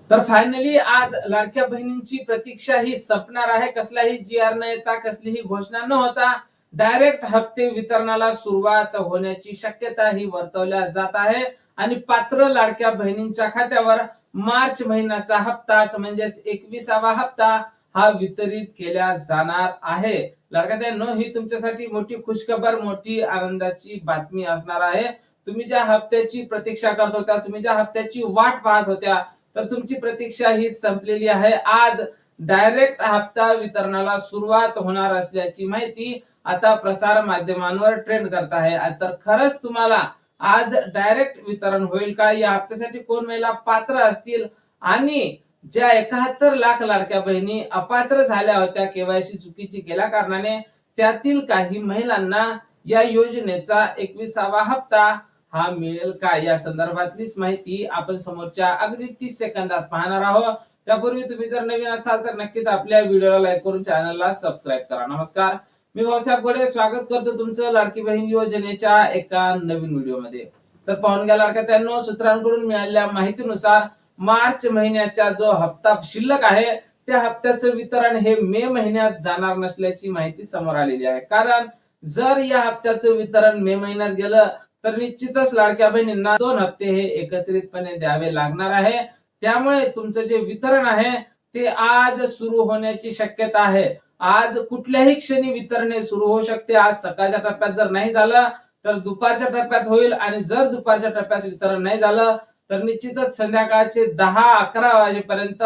तर फायनली आज लाडक्या बहिणींची प्रतीक्षा ही संपणार आहे. कसलाही जी.आर न येता, कसलीही घोषणा न होता डायरेक्ट हप्ते वितरणाला सुरुवात होण्याची शक्यता ही वर्तवल्या जात आहे. आणि पात्र लाडक्या बहिणींच्या खात्यावर मार्च महिन्याचा हप्ताच म्हणजेच 21वा हप्ता हा वितरित केला जाणार आहे. लाडक्या बहिणींनो, ही तुमच्यासाठी मोठी खुशखबर, मोठी आनंदाची बातमी असणार आहे. तुम्ही ज्या हप्त्याची प्रतीक्षा करत होत्या, तुम्ही ज्या हप्त्याची वाट पाहत होत्या, तर तुमची प्रतीक्षा ही संपलेली आहे. आज डायरेक्ट हप्ता वितरणाला सुरुवात होणार असल्याची माहिती आता प्रसार माध्यमांवर ट्रेंड करत आहे. तर खरंच तुम्हाला आज डायरेक्ट वितरण होईल का? या हप्त्यासाठी कोण महिला पात्र असतील? आणि ज्या 71 लाख लाडक्या बहिणी अपात्र झाल्या होत्या केवायसी चुकीची केल्या कारणाने, त्यातील काही महिलांना या योजनेचा 21वा हप्ता हा मिळेल का? या संदर्भातलीच माहिती आपण समोरच्या अगदी 30 सेकंदात पाहणार आहोत. त्यापूर्वी तुम्ही जर नवीन असाल तर नक्कीच आपल्या व्हिडिओला लाईक करून चॅनलला सबस्क्राईब करा. नमस्कार, मी भाऊसाहेब गोडे स्वागत करतो तुमचं लाडकी बहीण योजनेच्या एका नवीन व्हिडिओमध्ये. तर पाहून घ्या लाडक्या बहिणींनो, सूत्रांकडून मिळालेल्या माहितीनुसार मार्च महिन्याचा जो हप्ता शिल्लक आहे, त्या हप्त्याचं वितरण हे मे महिन्यात जाणार नसल्याची माहिती समोर आलेली आहे. कारण जर या हप्त्याचं वितरण मे महिन्यात गेलं तर निश्चितच लाडक्या बहिणींना 2 हप्ते हे एकत्रितपणे द्यावे लागणार आहे. त्यामुळे तुमचं जे वितरण आहे ते आज सुरू होण्याची शक्यता आहे. आज कुठल्याही क्षणी वितरणे सुरू होऊ शकते. आज सकाळच्या टप्प्यात जर नाही झालं तर दुपारच्या टप्प्यात होईल, आणि जर दुपारच्या टप्प्यात वितरण नाही झालं तर निश्चितच संध्याकाळचे 10-11 वाजेपर्यंत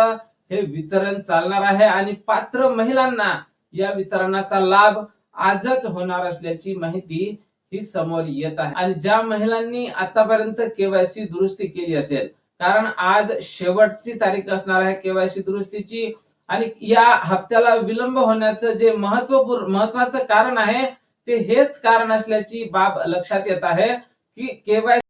हे वितरण चालणार आहे. आणि पात्र महिलांना या वितरणाचा लाभ आजच होणार असल्याची माहिती ही समोर येत आहे. आणि ज्या महिलांनी आतापर्यंत केवायसी दुरुस्ती केली असेल, कारण आज शेवटची तारीख असणार आहे केवायसी दुरुस्तीची, आणि या हप्त्याला विलंब होण्याचं जे महत्वाचं कारण आहे ते हेच कारण असल्याची बाब लक्षात येत आहे की केवायसी